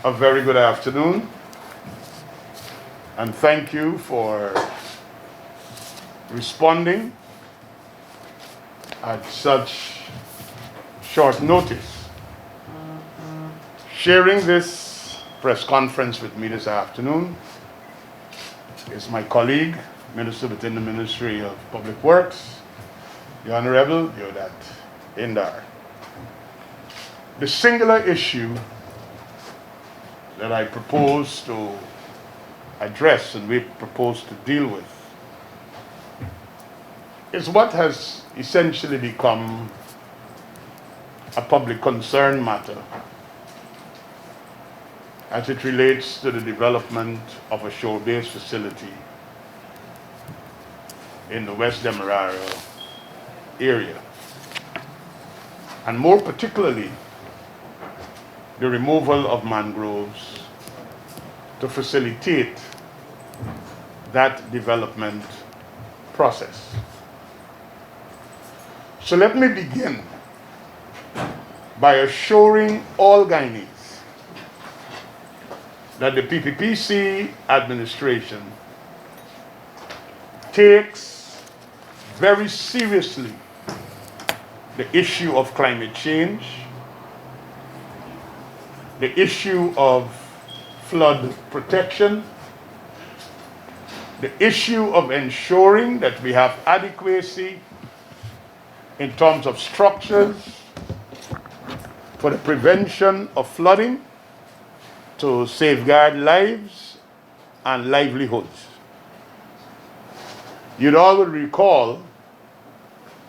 A very good afternoon, and thank you for responding at such short notice. Sharing this press conference with me this afternoon is my colleague, Minister within the Ministry of Public Works, the Honorable Deodat Indar. The singular issue that I propose to address and we propose to deal with is what has essentially become a public concern matter as it relates to the development of a shore-based facility in the West Demerara area, and more particularly the removal of mangroves to facilitate that development process. So let me begin by assuring all Guyanese that the PPPC administration takes very seriously the issue of climate change, the issue of flood protection, the issue of ensuring that we have adequacy in terms of structures for the prevention of flooding to safeguard lives and livelihoods. You'd all will recall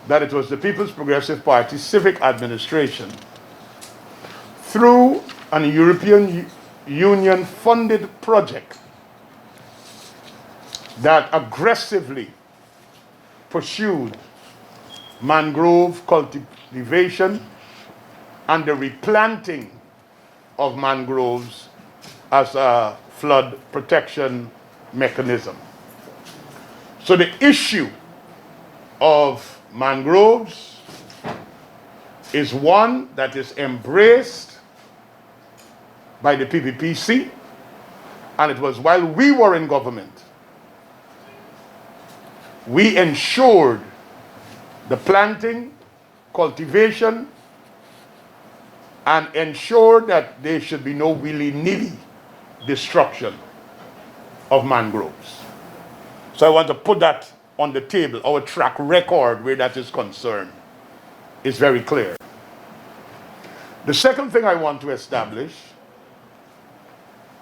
that it was the People's Progressive Party civic administration through an European Union funded project that aggressively pursued mangrove cultivation and the replanting of mangroves as a flood protection mechanism. So the issue of mangroves is one that is embraced by the PPPC, and it was while we were in government. We ensured the planting, cultivation, and ensured that there should be no willy-nilly destruction of mangroves. So I want to put that on the table. Our track record where that is concerned is very clear. The second thing I want to establish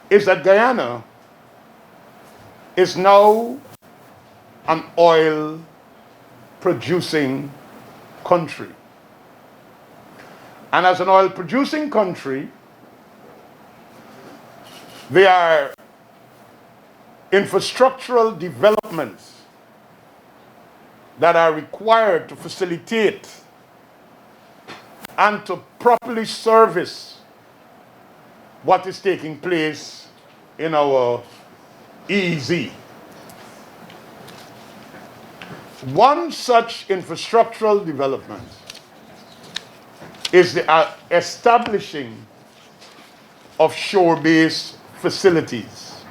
is that Guyana is now an oil producing country. And as an oil producing country, there are infrastructural developments that are required to facilitate and to properly service what is taking place in our EEZ. One such infrastructural development is the establishing of shore-based facilities.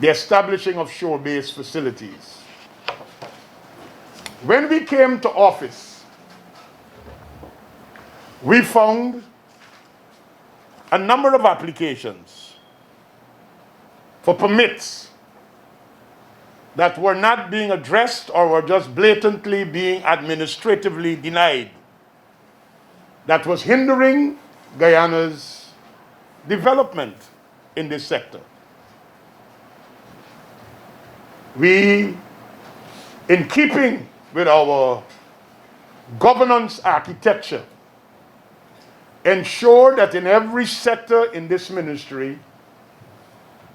The establishing of shore-based facilities. When we came to office, we found a number of applications for permits that were not being addressed or were just blatantly being administratively denied, that was hindering Guyana's development in this sector. We, in keeping with our governance architecture, ensure that in every sector in this ministry,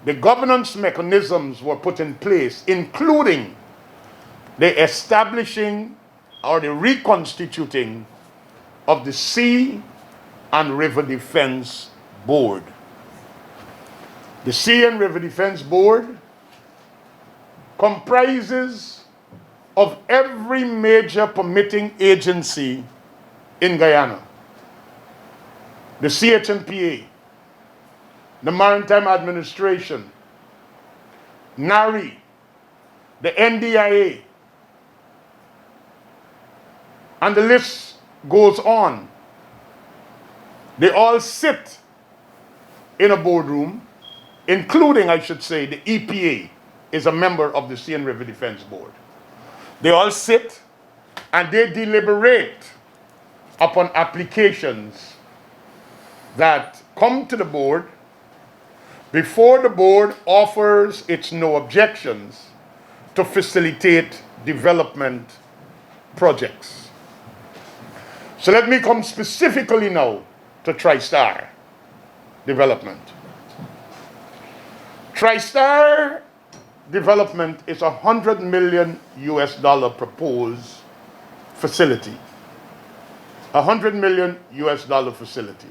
the governance mechanisms were put in place, including the establishing or the reconstituting of the Sea and River Defense Board. The Sea and River Defense Board comprises of every major permitting agency in Guyana. The CHNPA, the Maritime Administration, NARI, the NDIA, and the list goes on. They all sit in a boardroom, including, I should say, the EPA is a member of the Seine River Defense Board. They all sit and they deliberate upon applications that come to the board before the board offers its no objections to facilitate development projects. So let me come specifically now to TriStar development. TriStar development is $100 million proposed facility. $100 million facility.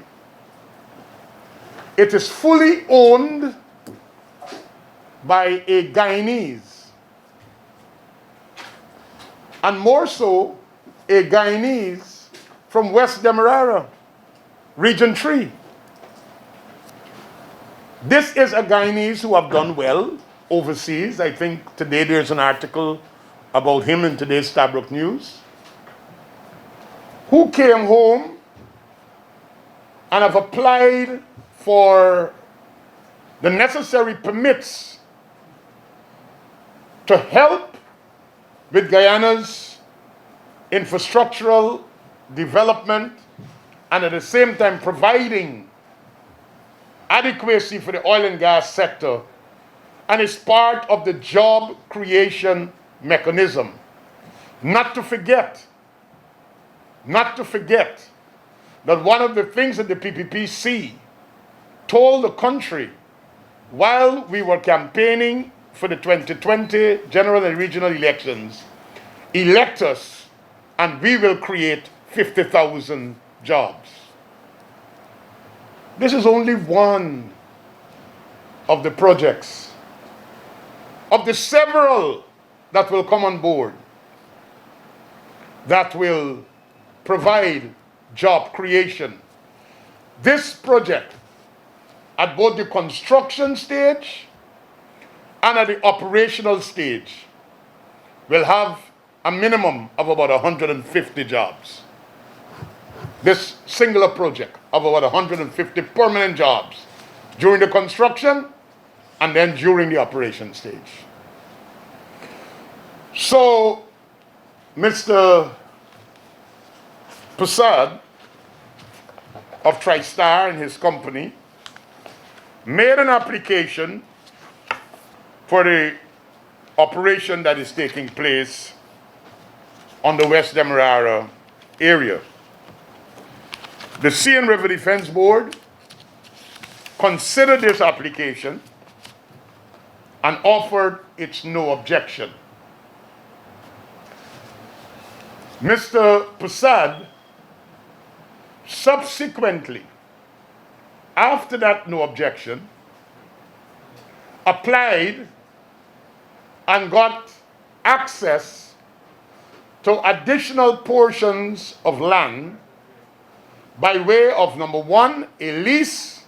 It is fully owned by a Guyanese, and more so, a Guyanese from West Demerara, Region 3. This is a Guyanese who have done well overseas. I think today there's an article about him in today's Stabrook News, who came home and have applied for the necessary permits to help with Guyana's infrastructural development and at the same time providing adequacy for the oil and gas sector, and is part of the job creation mechanism. Not to forget that one of the things that the PPPC told the country while we were campaigning for the 2020 general and regional elections, elect us and we will create 50,000 jobs. This is only one of the projects, of the several that will come on board, that will provide job creation. This project, at both the construction stage and at the operational stage, will have a minimum of about 150 jobs. This singular project of about 150 permanent jobs during the construction and then during the operation stage. So, Mr. Prasad of TriStar and his company made an application for the operation that is taking place on the West Demerara area. The Seine River Defense Board considered this application and offered its no objection. Mr. Prasad subsequently, after that no objection, applied and got access to additional portions of land by way of, number one, a lease,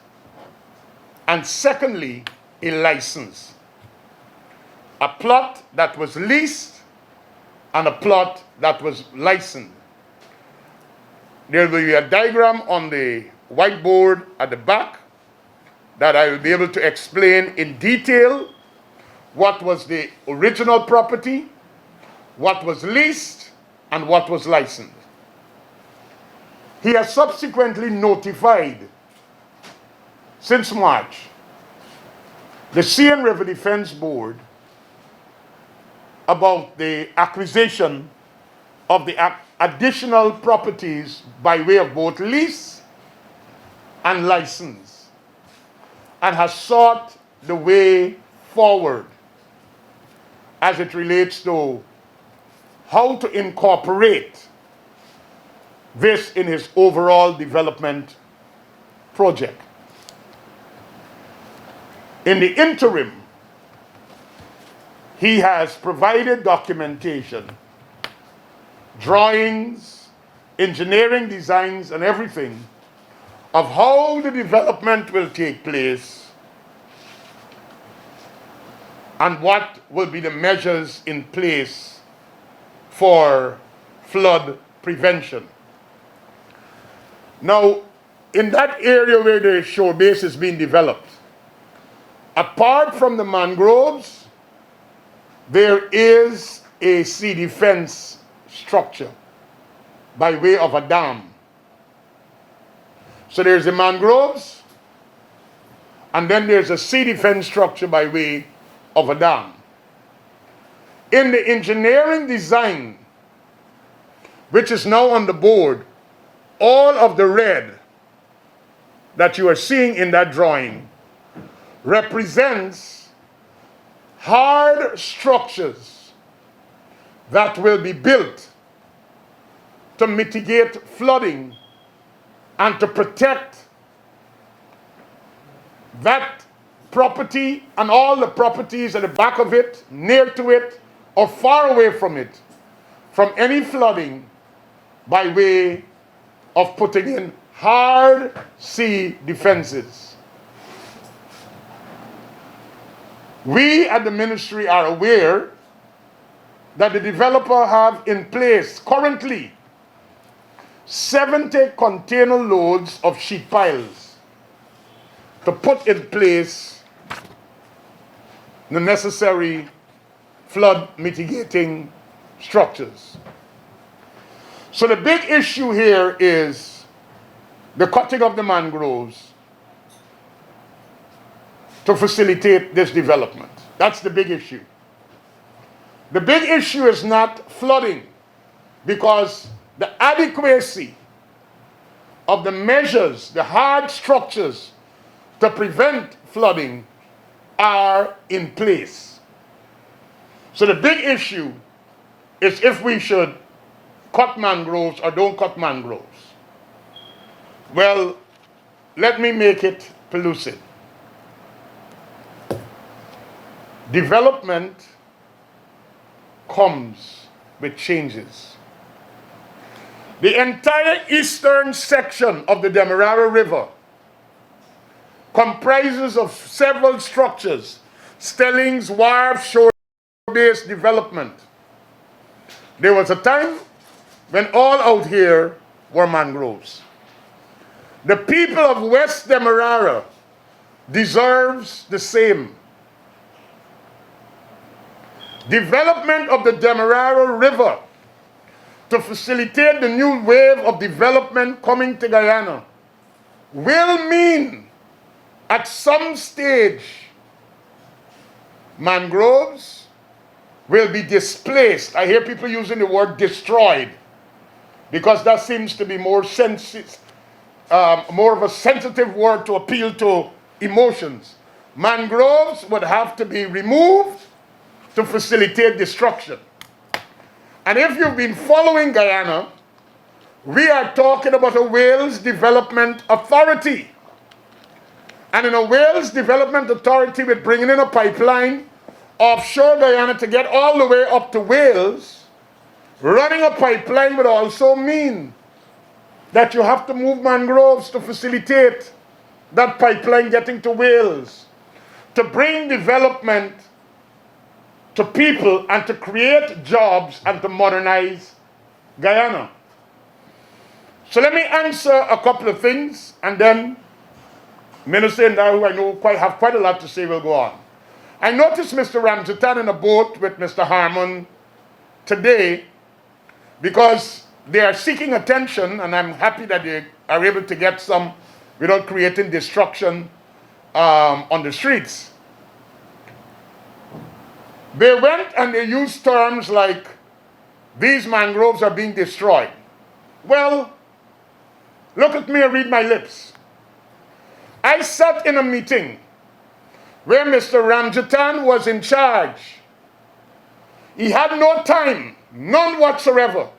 and secondly, a license. A plot that was leased and a plot that was licensed. There will be a diagram on the whiteboard at the back that I will be able to explain in detail what was the original property, what was leased, and what was licensed. He has subsequently notified, since March, the Seine River Defense Board about the acquisition of the additional properties by way of both lease and license, and has sought the way forward as it relates to how to incorporate this in his overall development project. In the interim, he has provided documentation, drawings, engineering designs, and everything of how the development will take place and what will be the measures in place for flood prevention. Now, in that area where the shore base is being developed, apart from the mangroves, there is a sea defense structure by way of a dam. So there's the mangroves, and then there's a sea defense structure by way of a dam. In the engineering design, which is now on the board, all of the red that you are seeing in that drawing represents hard structures that will be built to mitigate flooding and to protect that property and all the properties at the back of it, near to it, or far away from it, from any flooding by way of putting in hard sea defenses. We at the ministry are aware that the developer have in place currently 70 container loads of sheet piles to put in place the necessary flood mitigating structures. So the big issue here is the cutting of the mangroves to facilitate this development. That's the big issue. The big issue is not flooding, because the adequacy of the measures, the hard structures to prevent flooding are in place. So the big issue is if we should cut mangroves or don't cut mangroves. Well, let me make it pellucid. Development comes with changes. The entire eastern section of the Demerara River comprises of several structures: stellings, wharf, shore-based development. There was a time when all out here were mangroves. The people of West Demerara deserves the same. Development of the Demerara River to facilitate the new wave of development coming to Guyana will mean at some stage mangroves will be displaced. I hear people using the word destroyed because that seems to be more of a sensitive word to appeal to emotions. Mangroves would have to be removed to facilitate destruction. And if you've been following Guyana, we are talking about a Wales Development Authority. And in a Wales Development Authority, with bringing in a pipeline offshore Guyana to get all the way up to Wales, running a pipeline would also mean that you have to move mangroves to facilitate that pipeline getting to Wales, to bring development to people and to create jobs and to modernize Guyana. So let me answer a couple of things, and then Minister Indar, who I know have quite a lot to say, will go on. I noticed Mr. Ramjatan in a boat with Mr. Harmon today because they are seeking attention, and I'm happy that they are able to get some without creating destruction on the streets. They went and they used terms like, these mangroves are being destroyed. Well, look at me and read my lips. I sat in a meeting where Mr. Ramjatan was in charge. He had no time, none whatsoever,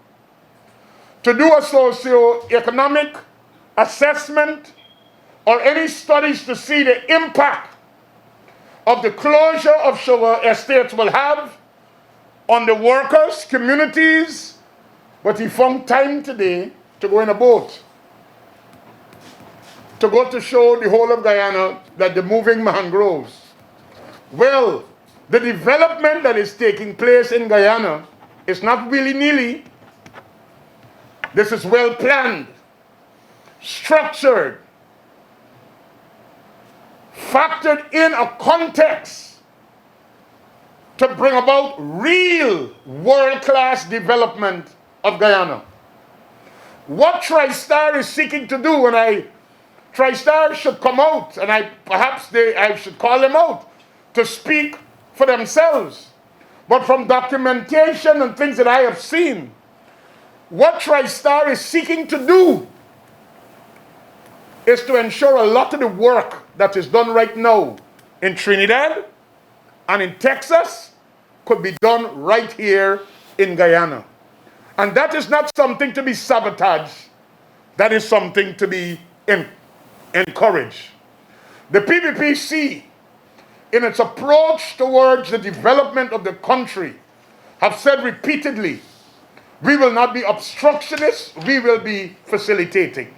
to do a socio-economic assessment or any studies to see the impact of the closure of sugar estates will have on the workers, communities, but he found time today to go in a boat, to go to show the whole of Guyana that they're moving mangroves. Well, The development that is taking place in Guyana is not willy-nilly. This is well planned, structured, factored in a context to bring about real world-class development of Guyana. What TriStar is seeking to do, and TriStar should come out, and I should call them out to speak for themselves. But from documentation and things that I have seen, what TriStar is seeking to do is to ensure a lot of the work that is done right now in Trinidad and in Texas could be done right here in Guyana. And that is not something to be sabotaged. That is something to be encouraged. The PPPC, in its approach towards the development of the country, have said repeatedly, we will not be obstructionists, we will be facilitating.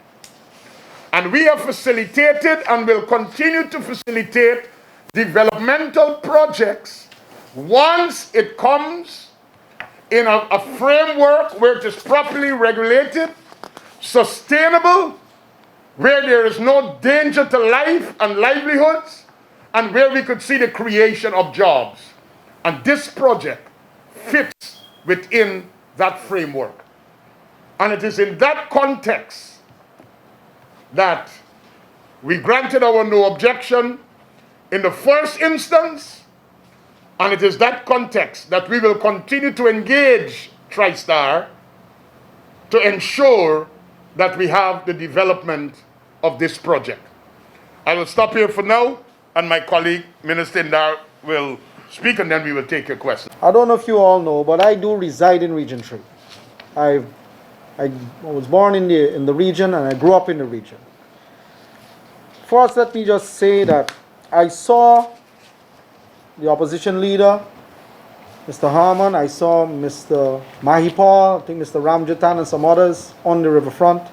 And we have facilitated and will continue to facilitate developmental projects once it comes in a framework where it is properly regulated, sustainable, where there is no danger to life and livelihoods, and where we could see the creation of jobs. And this project fits within that framework. And it is in that context that we granted our no objection in the first instance, and it is that context that we will continue to engage TriStar to ensure that we have the development of this project. I will stop here for now, and my colleague, Minister Indar, will speak, and then we will take your question. I don't know if you all know, but I do reside in Region 3. I was born in the region, and I grew up in the region. First, let me just say that I saw the opposition leader, Mr. Harman, I saw Mr. Mahipal, I think Mr. Ramjatan and some others on the riverfront,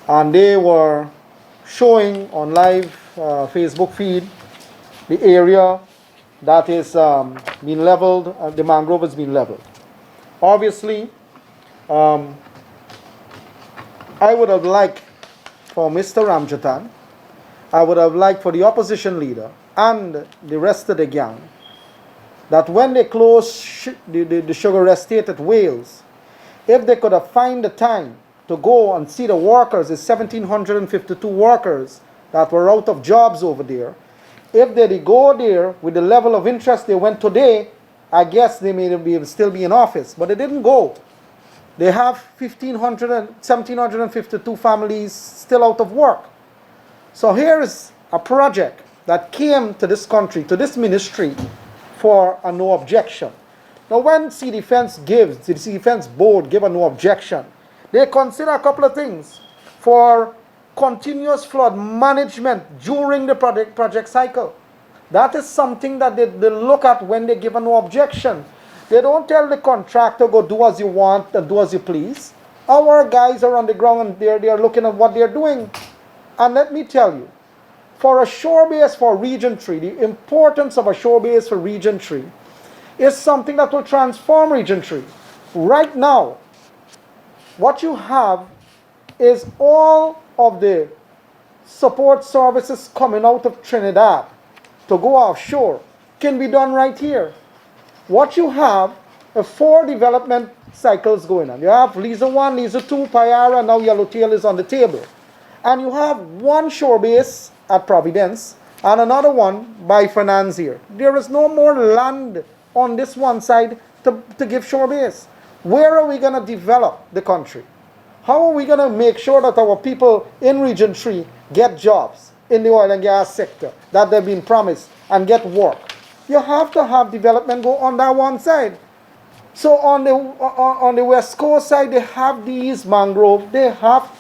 and they were showing on live Facebook feed the area that is being leveled, the mangrove has been leveled. Obviously, I would have liked for Mr. Ramjatan, I would have liked for the opposition leader and the rest of the gang that when they closed the sugar estate at Wales, if they could have found the time to go and see the workers, the 1,752 workers that were out of jobs over there, if they go there with the level of interest they went today, I guess they may still be in office, but they didn't go. They have 1,752 families still out of work. So here is a project that came to this country, to this ministry, for a no objection. Now when Sea Defense gives, the Sea Defense Board give a no objection, they consider a couple of things for continuous flood management during the project cycle. That is something that they look at when they give a no objection. They don't tell the contractor, go do as you want and do as you please. Our guys are on the ground and they're looking at what they're doing. And let me tell you, for a shore base for Region 3, the importance of a shore base for Region 3 is something that will transform Region 3. Right now, what you have is all of the support services coming out of Trinidad to go offshore can be done right here. What you have are 4 development cycles going on. You have Liza 1, Liza 2, Payara, now Yellowtail is on the table. And you have one shore base at Providence and another one by Financier. There is no more land on this one side to give shore base. Where are we going to develop the country? How are we going to make sure that our people in Region 3 get jobs in the oil and gas sector that they've been promised and get work? You have to have development go on that one side. So on the West Coast side, they have these mangroves. They have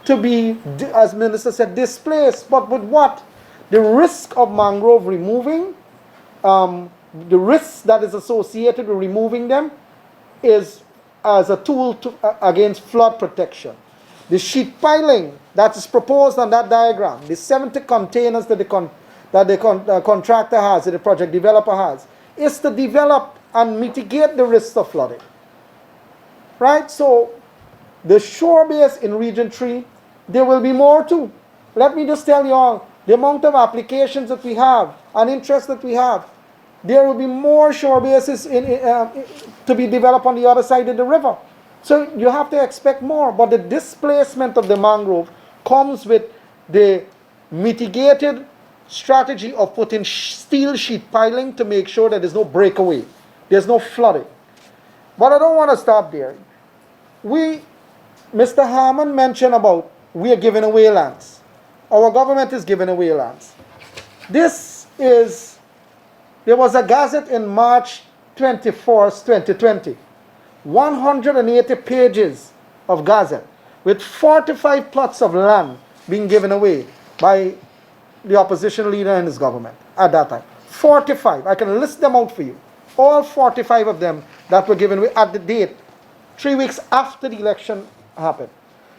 to be, as Minister said, displaced. But with what? The risk of mangrove removing, the risk that is associated with removing them is as a tool against flood protection. The sheet piling that is proposed on that diagram, the 70 containers that the contractor has, that the project developer has, is to develop and mitigate the risks of flooding. Right? So the shore base in Region 3, there will be more too. Let me just tell you all, the amount of applications that we have and interest that we have, there will be more shore bases to be developed on the other side of the river. So you have to expect more. But the displacement of the mangrove comes with the mitigated strategy of putting steel sheet piling to make sure that there's no breakaway, there's no flooding. But I don't want to stop there. Mr. Harmon mentioned about we are giving away lands. Our government is giving away lands. There was a gazette in March 24th, 2020. 180 pages of gazette with 45 plots of land being given away by the opposition leader and his government at that time. 45. I can list them out for you. All 45 of them that were given away at the date, 3 weeks after the election happened.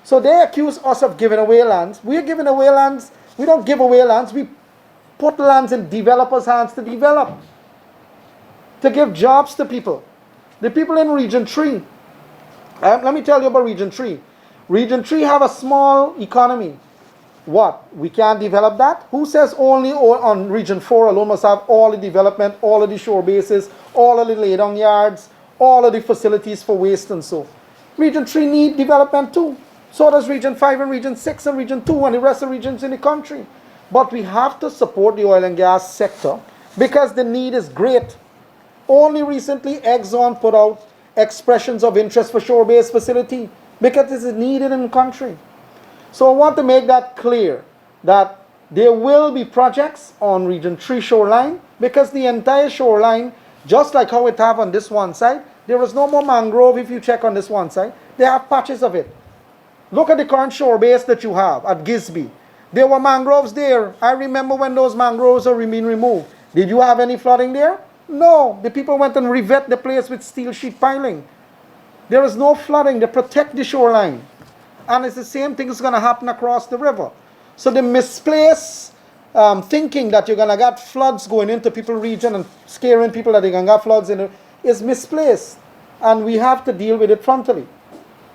So they accuse us of giving away lands. We're giving away lands. We don't give away lands. We put lands in developers' hands to develop, to give jobs to people. The people in Region 3, let me tell you about Region 3. Region 3 have a small economy. What? We can't develop that? Who says only on Region 4 alone must have all the development, all of the shore bases, all of the laydown yards, all of the facilities for waste and so? Region 3 need development too. So does Region 5 and Region 6 and Region 2 and the rest of regions in the country. But we have to support the oil and gas sector because the need is great. Only recently, Exxon put out expressions of interest for shore-based facility because it is needed in the country. So I want to make that clear that there will be projects on Region 3 shoreline because the entire shoreline, just like how it have on this one side, there is no more mangrove if you check on this one side. They have patches of it. Look at the current shore base that you have at Gisby. There were mangroves there. I remember when those mangroves are being removed. Did you have any flooding there? No, the people went and revet the place with steel sheet piling. There is no flooding. They protect the shoreline. And it's the same thing that's going to happen across the river. So the misplaced thinking that you're going to get floods going into people's region and scaring people that they're going to get floods in is misplaced. And we have to deal with it frontally.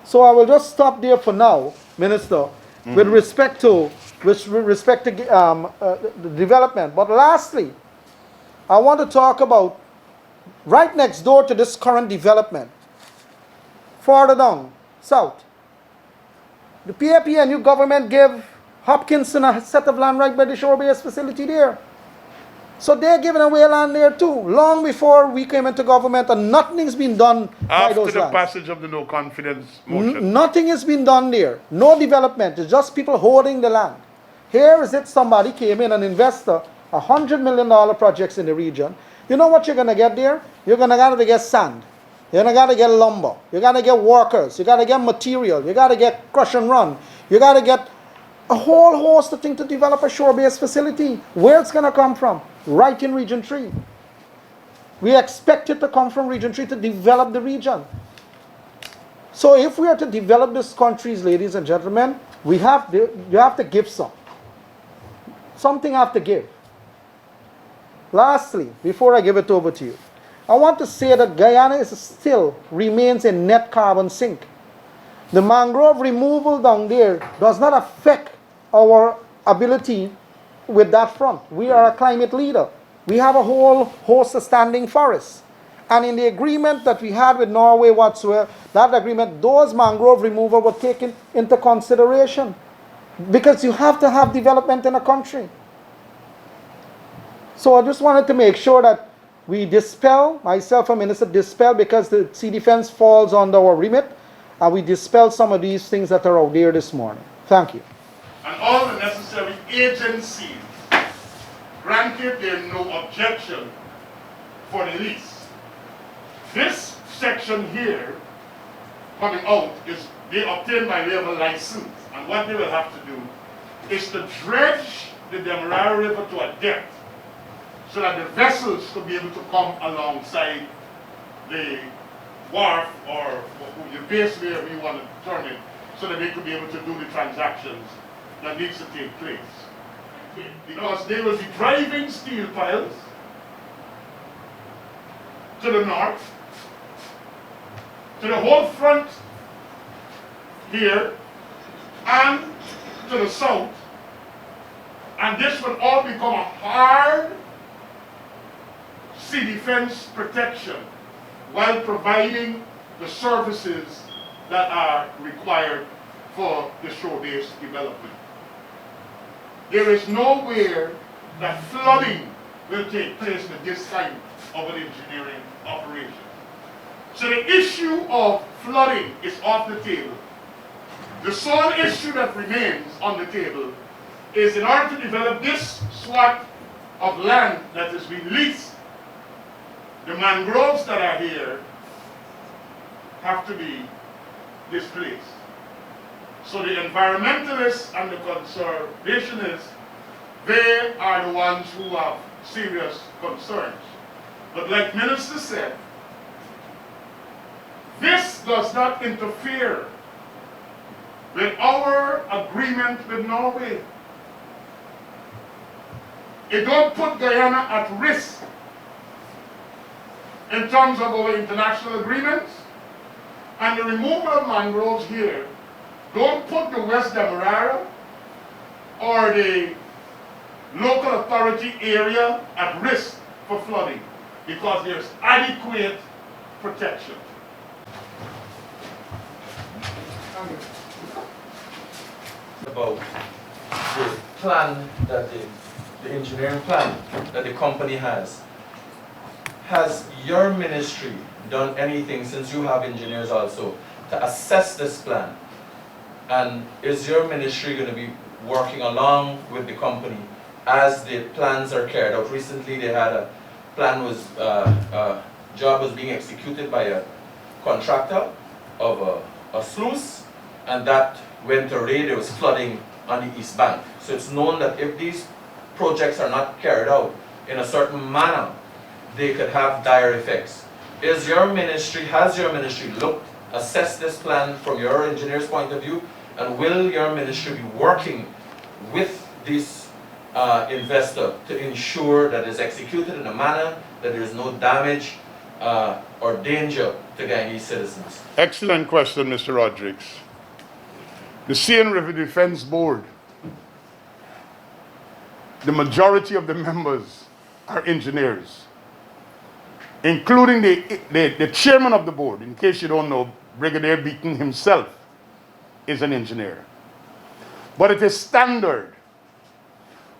So I will just stop there for now, Minister, with respect to the development. But lastly, I want to talk about right next door to this current development, further down, south. The PAP and new government gave Hopkinson a set of land right by the shore-based facility there. So they're giving away land there too, long before we came into government, and nothing's been done by those lands. After the passage of the no confidence motion. Nothing has been done there. No development. It's just people holding the land. Here is it, somebody came in, an investor, $100 million projects in the region. You know what you're going to get there? You're going to get sand. You're going to get lumber. You're going to get workers. You got to get material. You got to get crush and run. You got to get a whole host of things to develop a shore-based facility. Where it's going to come from? Right in Region 3. We expect it to come from Region 3 to develop the region. So if we are to develop these countries, ladies and gentlemen, you have to give some. Something I have to give. Lastly, before I give it over to you, I want to say that Guyana still remains a net carbon sink. The mangrove removal down there does not affect our ability with that front. We are a climate leader. We have a whole host of standing forests. And in the agreement that we had with Norway whatsoever, that agreement, those mangrove removal were taken into consideration. Because you have to have development in a country. So I just wanted to make sure that we dispel, myself and Minister dispel, because the sea defense falls under our remit, and we dispel some of these things that are out there this morning. Thank you. And all the necessary agencies granted their no objection for the lease. This section here coming out is they obtained by way of a license, and what they will have to do is to dredge the Demerara River to a depth so that the vessels could be able to come alongside the wharf or the base wherever you want to turn it, so that they could be able to do the transactions that needs to take place. Because they will be driving steel piles to the north, to the whole front here, and to the south. And this will all become a hard sea defense protection while providing the services that are required for the shore-based development. There is nowhere that flooding will take place with this kind of an engineering operation. So the issue of flooding is off the table. The sole issue that remains on the table is, in order to develop this swath of land that is being leased, the mangroves that are here have to be displaced. So the environmentalists and the conservationists, they are the ones who have serious concerns. But like Minister said, this does not interfere with our agreement with Norway. It don't put Guyana at risk in terms of our international agreements, and the removal of mangroves here don't put the West Demerara or the local authority area at risk for flooding, because there's adequate protection. About the plan that the engineering plan that the company has. Has your ministry done anything, since you have engineers also, to assess this plan? And is your ministry going to be working along with the company as the plans are carried out? Recently they had a plan job was being executed by a contractor of a sluice, and that went away. There was flooding on the East Bank. So it's known that if these projects are not carried out in a certain manner, they could have dire effects. Has your ministry assessed this plan from your engineer's point of view, and will your ministry be working with this investor to ensure that it's executed in a manner that there is no damage or danger to Guyanese citizens? Excellent question, Mr. Rodriguez. The Sea and River Defense Board, the majority of the members are engineers, including the chairman of the board. In case you don't know, Brigadier Beaton himself is an engineer. But it is standard.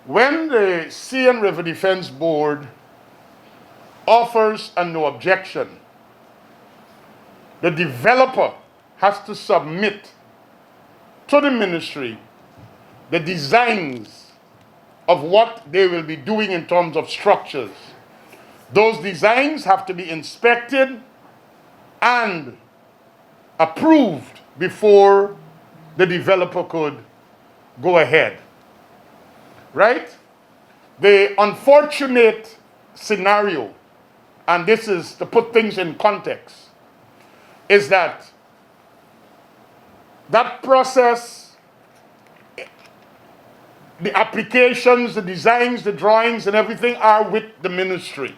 When the Sea and River Defense Board offers a no objection, the developer has to submit to the ministry the designs of what they will be doing in terms of structures. Those designs have to be inspected and approved before the developer could go ahead. Right? The unfortunate scenario, and this is to put things in context, is that process, the applications, the designs, the drawings, and everything are with the ministry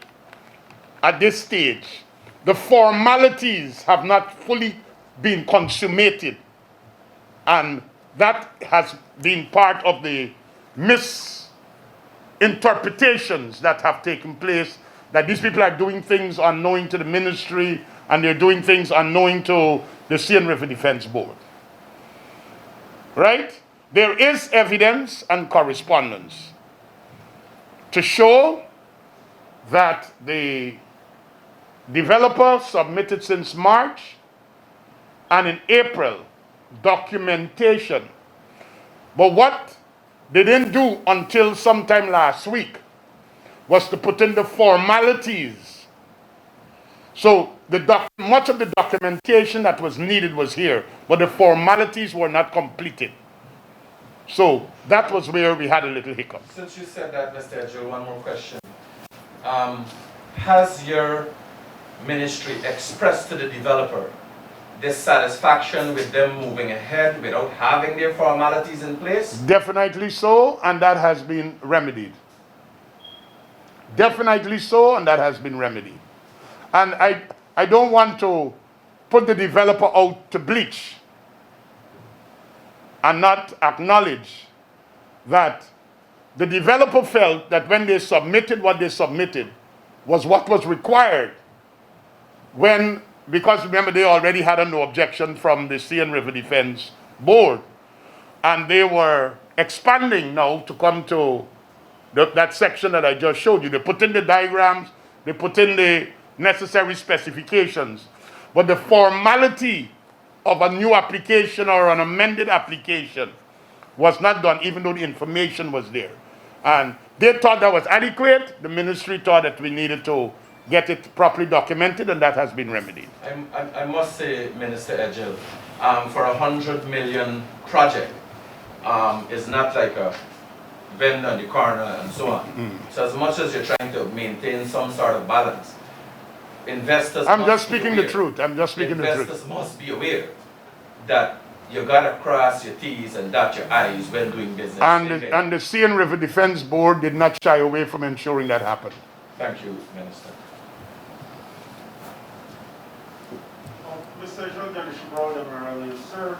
at this stage. The formalities have not fully been consummated, and that has been part of the misinterpretations that have taken place, that these people are doing things unknowing to the ministry, and they're doing things unknowing to the Sea and River Defense Board. Right? There is evidence and correspondence to show that the developer submitted since March, and in April, documentation. But what they didn't do until sometime last week was to put in the formalities. So much of the documentation that was needed was here, but the formalities were not completed. So that was where we had a little hiccup. Since you said that, Mr. Edghill, one more question. Has your ministry expressed to the developer dissatisfaction with them moving ahead without having their formalities in place? Definitely so, and that has been remedied. Definitely so, and that has been remedied. And I don't want to put the developer out to bleach and not acknowledge that the developer felt that when they submitted what they submitted was what was required when, because remember they already had a no objection from the Sea and River Defense Board, and they were expanding now to come to that section that I just showed you. They put in the diagrams, they put in the necessary specifications, but the formality of a new application or an amended application was not done, even though the information was there. And they thought that was adequate. The ministry thought that we needed to get it properly documented, and that has been remedied. I must say, Minister Edghill, for a 100 million project, is not like a vendor on the corner and so on. So as much as you're trying to maintain some sort of balance, investors I'm just speaking the truth. I'm just speaking the truth. Investors must be aware that you gotta cross your T's and dot your I's when doing business. And the Sea and River Defense Board did not shy away from ensuring that happened. Thank you, Minister. Mr. Jordan Demerara, sir,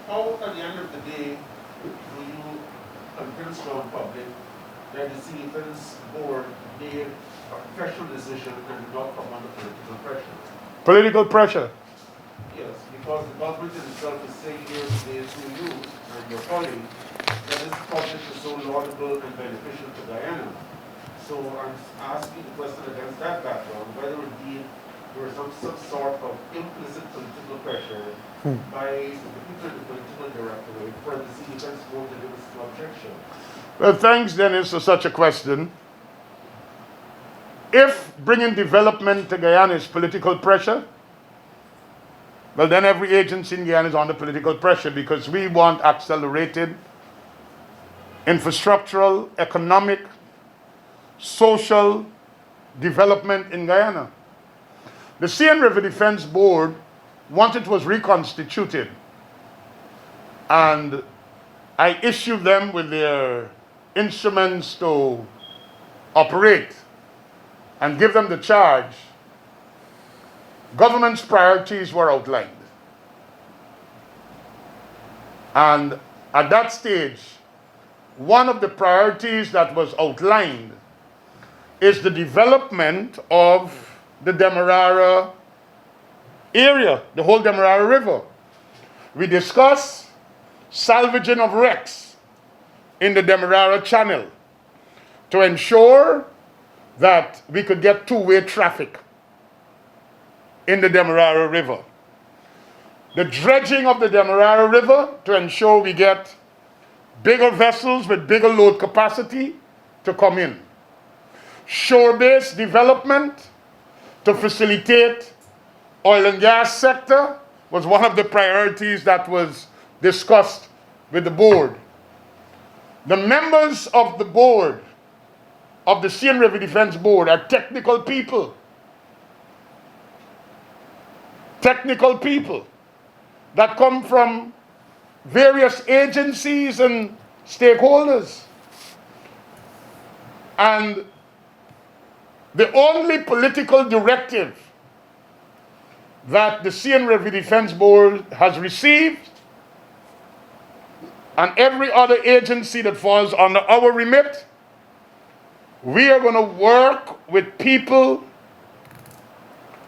how at the end of the day do you convince the public that the Sea Defense Board made a professional decision and did not come under political pressure? Political pressure. Yes, because the government itself is saying here today through you and your colleague that this project is so laudable and beneficial to Guyana. So I'm asking the question against that background, whether indeed there is some sort of implicit political pressure by the people in the political directorate for the Sea Defense Board to give us no objection. Well, thanks, Dennis, for such a question. If bringing development to Guyana is political pressure, well, then every agency in Guyana is under political pressure, because we want accelerated infrastructural, economic, social development in Guyana. The Sea and River Defense Board, once it was reconstituted, and I issued them with their instruments to operate and give them the charge, government's priorities were outlined. And at that stage, one of the priorities that was outlined is the development of the Demerara area, the whole Demerara River. We discussed salvaging of wrecks in the Demerara Channel to ensure that we could get two-way traffic in the Demerara River. The dredging of the Demerara River to ensure we get bigger vessels with bigger load capacity to come in. Shore-based development to facilitate oil and gas sector was one of the priorities that was discussed with the board. The members of the board, of the Sea and River Defense Board, are technical people. Technical people that come from various agencies and stakeholders. And the only political directive that the Sea and River Defense Board has received, and every other agency that falls under our remit, we are going to work with people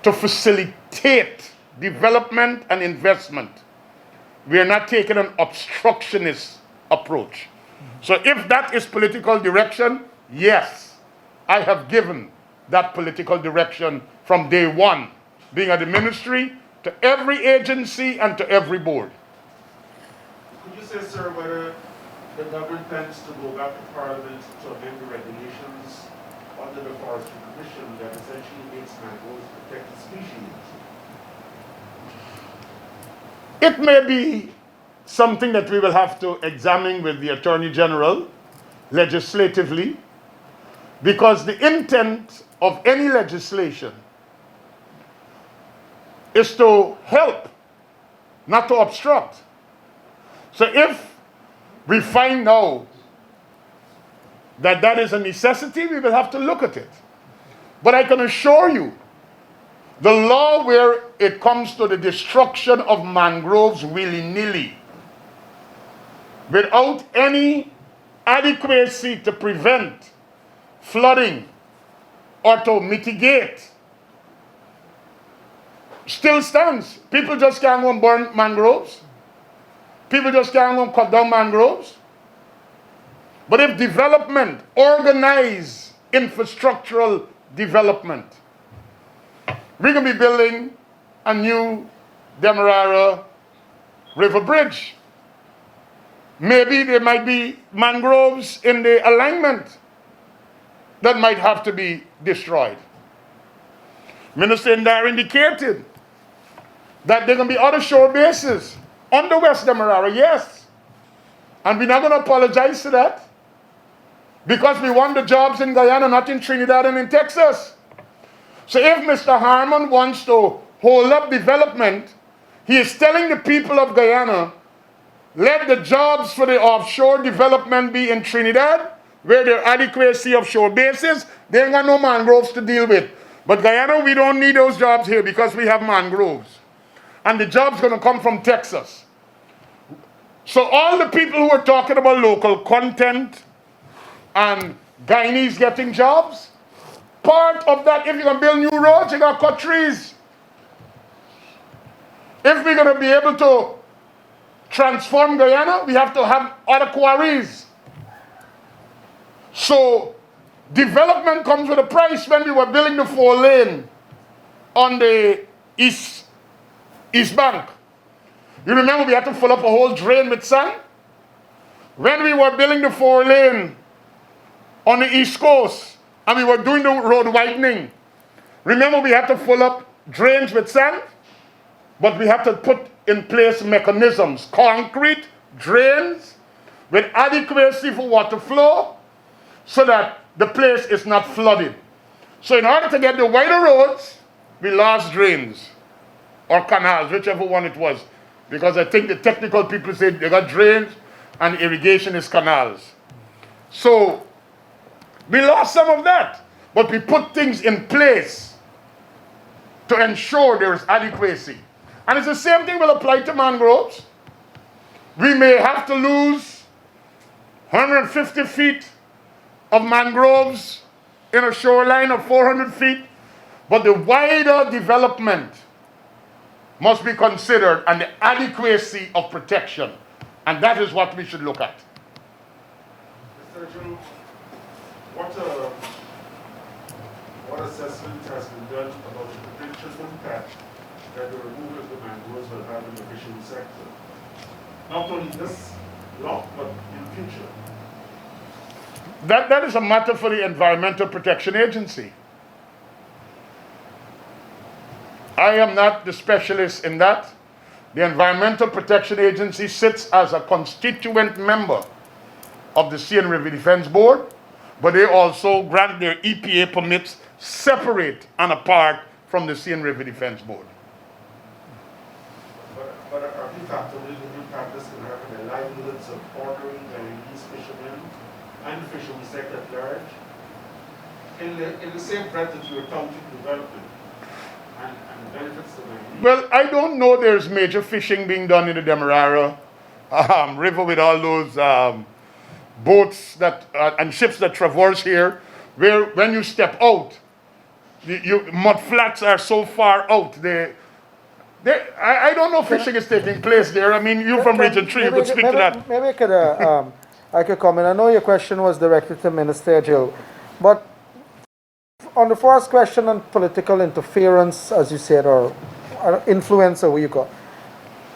to facilitate development and investment. We are not taking an obstructionist approach. So if that is political direction, yes, I have given that political direction from day one, being at the ministry, to every agency and to every board. Could you say, sir, whether the government plans to go back to Parliament to amend the regulations under the Forestry Commission that essentially makes mangroves protected species? It may be something that we will have to examine with the Attorney General legislatively, because the intent of any legislation is to help, not to obstruct. So if we find out that that is a necessity, we will have to look at it. But I can assure you, the law where it comes to the destruction of mangroves willy-nilly, without any adequacy to prevent flooding or to mitigate, still stands. People just can't go and burn mangroves. People just can't go and cut down mangroves. But if development, organized infrastructural development, we can be building a new Demerara River Bridge. Maybe there might be mangroves in the alignment that might have to be destroyed. Minister Indar indicated that there can be other shore bases on the West Demerara, yes. And we're not going to apologize to that, because we want the jobs in Guyana, not in Trinidad and in Texas. So if Mr. Harmon wants to hold up development, he is telling the people of Guyana, let the jobs for the offshore development be in Trinidad, where there are adequacy of shore bases. They ain't got no mangroves to deal with. But Guyana, we don't need those jobs here because we have mangroves. And the job's going to come from Texas. So all the people who are talking about local content and Guyanese getting jobs, part of that, if you're going to build new roads, you got to cut trees. If we're going to be able to transform Guyana, we have to have other quarries. So development comes with a price. When we were building the 4-lane on the East Bank, you remember we had to fill up a whole drain with sand? When we were building the 4-lane on the East Coast and we were doing the road widening, remember we had to fill up drains with sand? But we have to put in place mechanisms, concrete drains with adequacy for water flow, so that the place is not flooded. So in order to get the wider roads, we lost drains or canals, whichever one it was, because I think the technical people say they got drains and irrigation is canals. So we lost some of that, but we put things in place to ensure there is adequacy. And it's the same thing will apply to mangroves. We may have to lose 150 feet of mangroves in a shoreline of 400 feet, but the wider development must be considered and the adequacy of protection. And that is what we should look at. Mr. Edghill, what assessment has been done about the potential impact that the removal of the mangroves will have in the fishery sector? Not only this law, but in the future. That is a matter for the Environmental Protection Agency. I am not the specialist in that. The Environmental Protection Agency sits as a constituent member of the Sea and River Defense Board, but they also grant their EPA permits separate and apart from the Sea and River Defense Board. But are you factoring the impact this can have on the livelihoods of ordinary Guyanese fishermen and the fishery sector at large? In the same breath that you are touting development and benefits to Guyanese? Well, I don't know there's major fishing being done in the Demerara River with all those boats that and ships that traverse here, where when you step out, mud flats are so far out. I don't know fishing is taking place there. I mean, you're from Region 3, you could speak to that. Maybe I could comment. I know your question was directed to Minister Edghill, but on the first question on political interference, as you said, or influence, or what you call,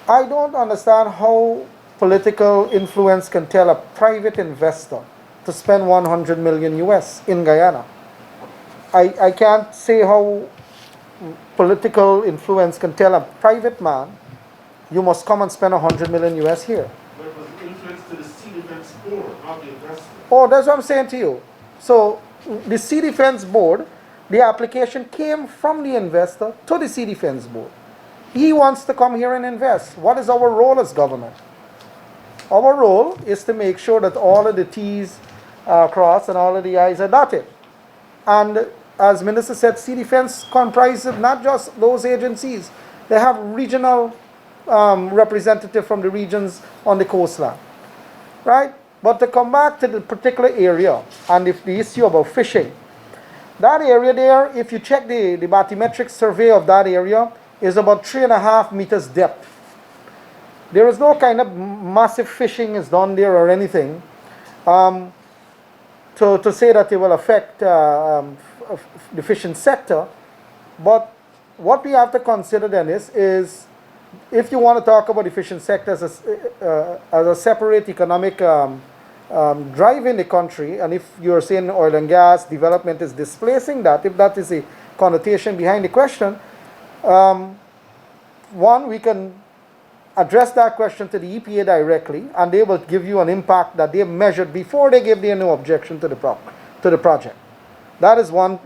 I don't understand how political influence can tell a private investor to spend 100 million US in Guyana. I can't say how political influence can tell a private man, you must come and spend 100 million US here. But it was influence to the Sea Defense Board, not the investor. Oh, that's what I'm saying to you. So the Sea Defense Board, the application came from the investor to the Sea Defense Board. He wants to come here and invest. What is our role as government? Our role is to make sure that all of the T's are crossed and all of the I's are dotted. And as Minister said, Sea Defense comprises not just those agencies. They have regional representative from the regions on the coastline, right? But to come back to the particular area and if the issue about fishing, that area there, if you check the bathymetric survey of that area, is about 3.5 meters depth. There is no kind of massive fishing is done there or anything to say that it will affect the fishing sector. But what we have to consider then is if you want to talk about the fishing sector as a separate economic drive in the country, and if you're saying oil and gas development is displacing that, if that is a connotation behind the question, one, we can address that question to the EPA directly, and they will give you an impact that they measured before they gave their no objection to the project. That is one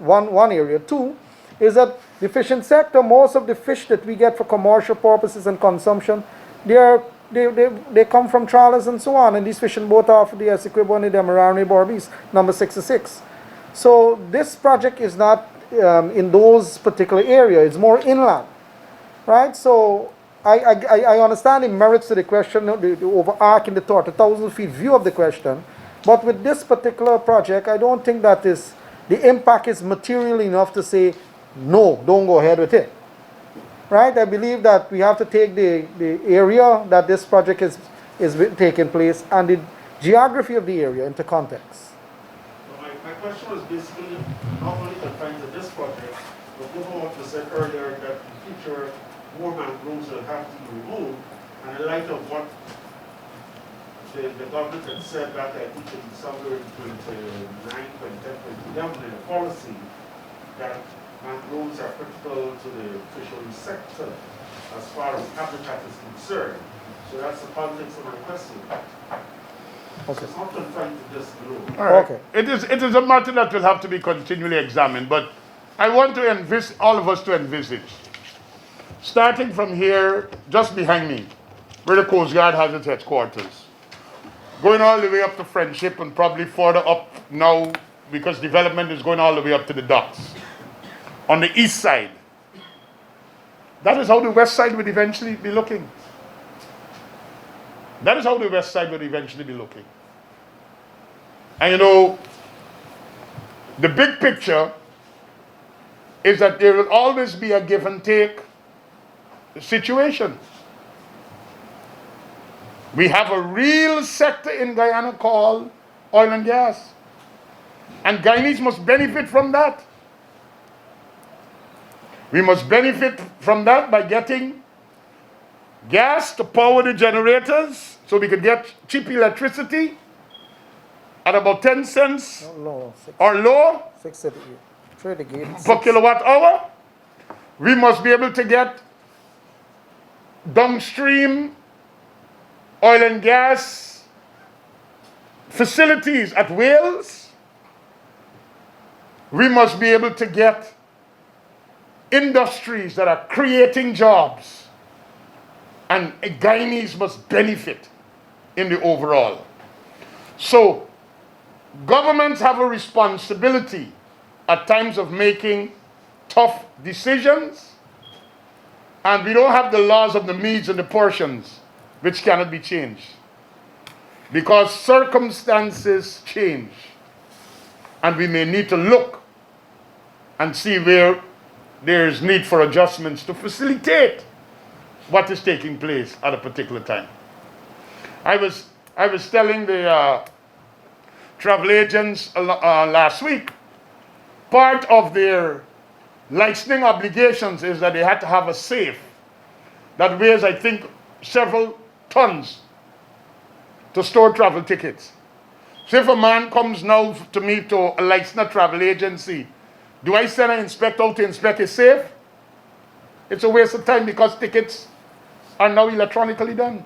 area. Two is that the fishing sector, most of the fish that we get for commercial purposes and consumption, they come from trawlers and so on, and these fishing boats off the Essequibo and the Demerara and Borbis, number 66. So this project is not in those particular areas, it's more inland, right? So I understand the merits of the question, the overarching, the 1,000 feet view of the question, but with this particular project, I don't think that the impact is material enough to say, no, don't go ahead with it. Right? I believe that we have to take the area that this project is taking place and the geography of the area into context. So my question was basically not only confined to this project, but given what was said earlier that in future more mangroves will have to be removed, and in light of what the government had said that I think in somewhere in 2009, 2010, 2011 in a policy that mangroves are critical to the fishery sector as far as habitat is concerned. So that's the context of my question. Okay. So it's not confined to this alone. All right. Okay. It is a matter that will have to be continually examined, but I want to all of us to envisage, starting from here, just behind me, where the Coast Guard has its headquarters, going all the way up to Friendship and probably further up now because development is going all the way up to the docks. On the east side. That is how the west side would eventually be looking. That is how the west side would eventually be looking. And you know, the big picture is that there will always be a give and take situation. We have a real sector in Guyana called oil and gas. And Guyanese must benefit from that. We must benefit from that by getting gas to power the generators so we could get cheap electricity at about 10 cents or lower per kilowatt hour. We must be able to get downstream oil and gas facilities at Wales. We must be able to get industries that are creating jobs, and Guyanese must benefit in the overall. So governments have a responsibility at times of making tough decisions, and we don't have the laws of the meeds and the portions which cannot be changed because circumstances change, and we may need to look and see where there is need for adjustments to facilitate what is taking place at a particular time. I was telling the travel agents last week, part of their licensing obligations is that they had to have a safe that weighs, I think, several tons to store travel tickets. So if a man comes now to me to a licensed travel agency, do I send an inspector out to inspect his safe? It's a waste of time because tickets are now electronically done.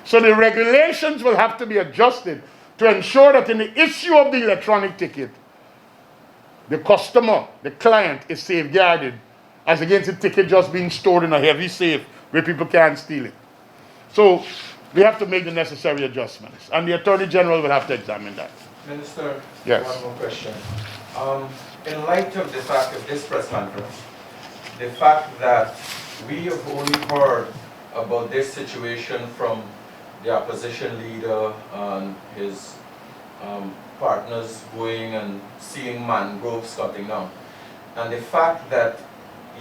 So the regulations will have to be adjusted to ensure that in the issue of the electronic ticket, the customer, the client, is safeguarded as against the ticket just being stored in a heavy safe where people can't steal it. So we have to make the necessary adjustments, and the Attorney General will have to examine that. Minister, Yes. one more question. In light of the fact of this press conference, the fact that we have only heard about this situation from the opposition leader and his partners going and seeing mangroves cutting down, and the fact that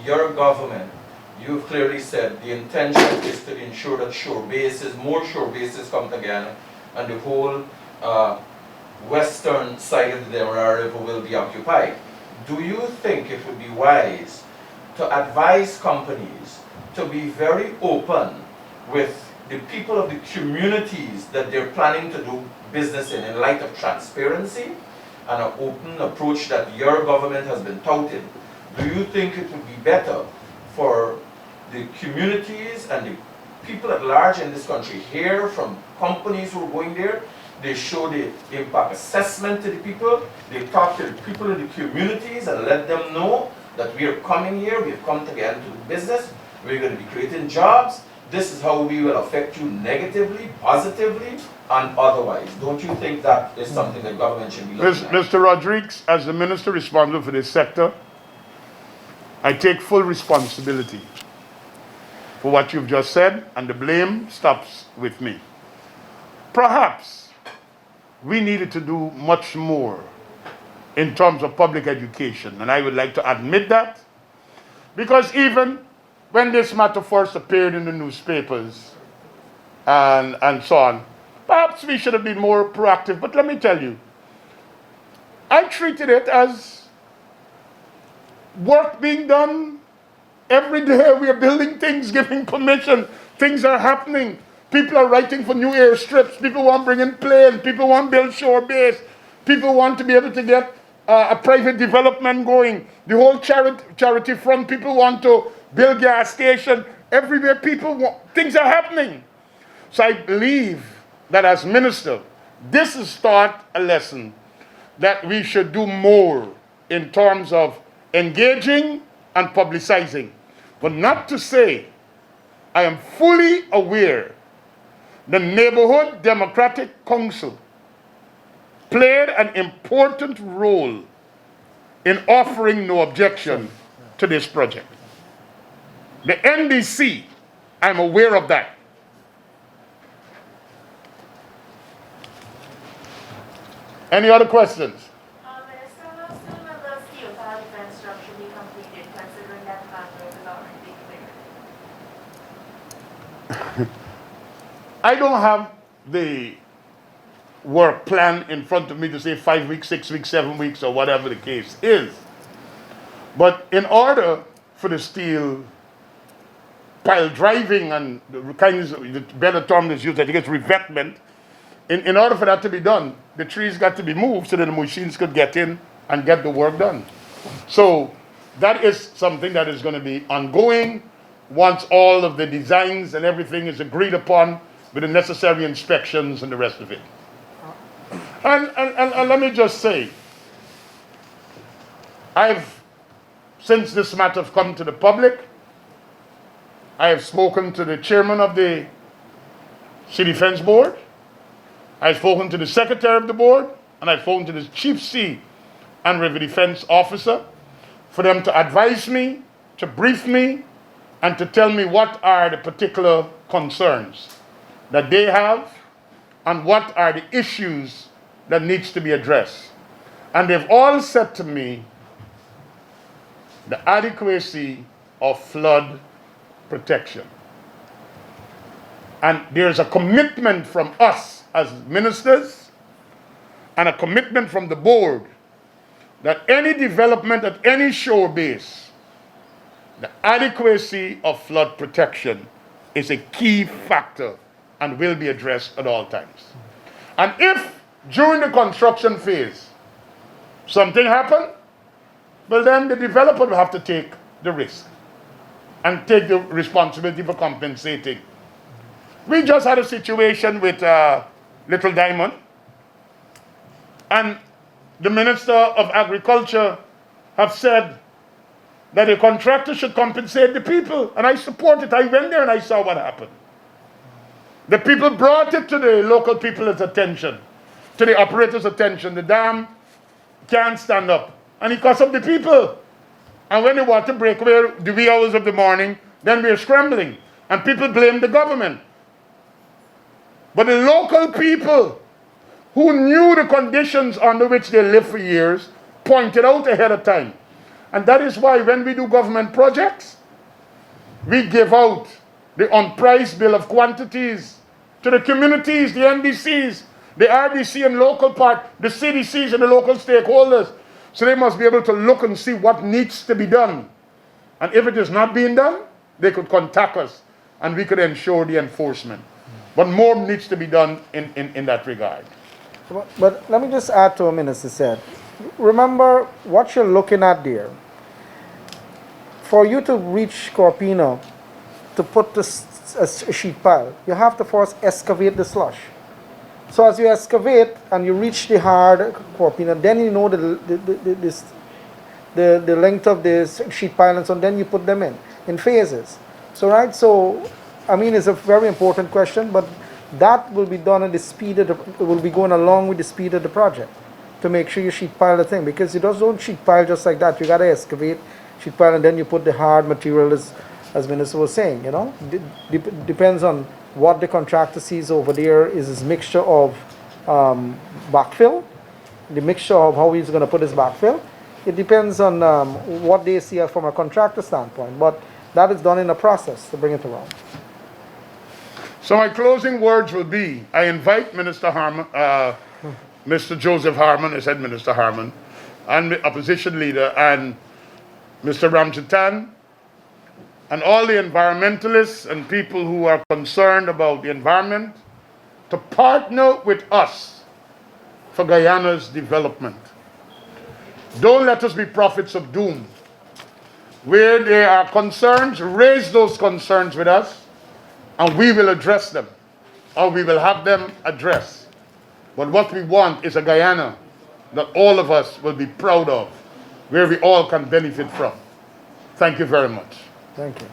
your government, you've clearly said the intention is to ensure that more shore bases come together, and the whole western side of the Demerara River will be occupied. Do you think it would be wise to advise companies to be very open with the people of the communities that they're planning to do business in light of transparency and an open approach that your government has been touted? Do you think it would be better for the communities and the people at large in this country hear from companies who are going there? They show the impact assessment to the people. They talk to the people in the communities and let them know that we are coming here, we've come together to do business, we're going to be creating jobs. This is how we will affect you negatively, positively, and otherwise. Don't you think that is something that government should be looking at? Mr. Rodriguez, as the minister responsible for this sector, I take full responsibility for what you've just said, and the blame stops with me. Perhaps we needed to do much more in terms of public education, and I would like to admit that, because even when this matter first appeared in the newspapers and so on, perhaps we should have been more proactive. But let me tell you, I treated it as work being done. Every day we are building things, giving permission, things are happening. People are writing for new airstrips. People want to bring in planes. People want to build shore base. People want to be able to get a private development going. The whole charity front, people want to build gas station. Everywhere people want, things are happening. So I believe that as minister, this is taught a lesson that we should do more in terms of engaging and publicizing. But not to say, I am fully aware the Neighborhood Democratic Council played an important role in offering no objection to this project. The NDC, I'm aware of that. Any other questions? Minister, how soon will the steel tower defense structure be completed, considering that mangrove is already being cleared? I don't have the work plan in front of me to say 5 weeks, 6 weeks, 7 weeks, or whatever the case is. But in order for the steel pile driving and the kinds of, the better term is used, I think it's revetment, in order for that to be done, the trees got to be moved so that the machines could get in and get the work done. So that is something that is going to be ongoing once all of the designs and everything is agreed upon with the necessary inspections and the rest of it. And let me just say, since this matter has come to the public, I have spoken to the chairman of the City Defense Board, I've spoken to the secretary of the board, and I've spoken to the chief sea and river defense officer for them to advise me, to brief me, and to tell me what are the particular concerns that they have and what are the issues that needs to be addressed. And they've all said to me the adequacy of flood protection. And there's a commitment from us as ministers and a commitment from the board that any development at any shore base, the adequacy of flood protection is a key factor and will be addressed at all times. And if during the construction phase something happened, well then the developer will have to take the risk and take the responsibility for compensating. We just had a situation with Little Diamond, and the Minister of Agriculture have said that the contractor should compensate the people, and I support it. I went there and I saw what happened. The people brought it to the local people's attention, to the operator's attention. The dam can't stand up. and it costs up the people. And when they want to break away the wee hours of the morning, then we're scrambling. And people blame the government. But the local people who knew the conditions under which they lived for years pointed out ahead of time. And that is why when we do government projects, we give out the unpriced bill of quantities to the communities, the NDCs, the RDC and local part, the CDCs and the local stakeholders. So they must be able to look and see what needs to be done. And if it is not being done, they could contact us and we could ensure the enforcement. But more needs to be done in that regard. But let me just add to what Minister said. Remember what you're looking at there. For you to reach Corpina, to put a sheet pile, you have to first excavate the slush. So as you excavate and you reach the hard Corpina, then you know the length of the sheet pile and so on, then you put them in phases. So right, so I mean it's a very important question, but that will be done at the speed of it will be going along with the speed of the project to make sure you sheet pile the thing, because you just don't sheet pile just like that. You gotta excavate, sheet pile, and then you put the hard material as Minister was saying, you know. Depends on what the contractor sees over there is this mixture of backfill, the mixture of how he's going to put his backfill. It depends on what they see from a contractor standpoint, but that is done in a process to bring it around. So my closing words will be, I invite Minister Harmon, Mr. Joseph Harmon, I said Minister Harmon, and the opposition leader, and Mr. Ramjatan, and all the environmentalists and people who are concerned about the environment to partner with us for Guyana's development. Don't let us be prophets of doom. Where there are concerns, raise those concerns with us, and we will address them, or we will have them addressed. But what we want is a Guyana that all of us will be proud of, where we all can benefit from. Thank you very much. Thank you.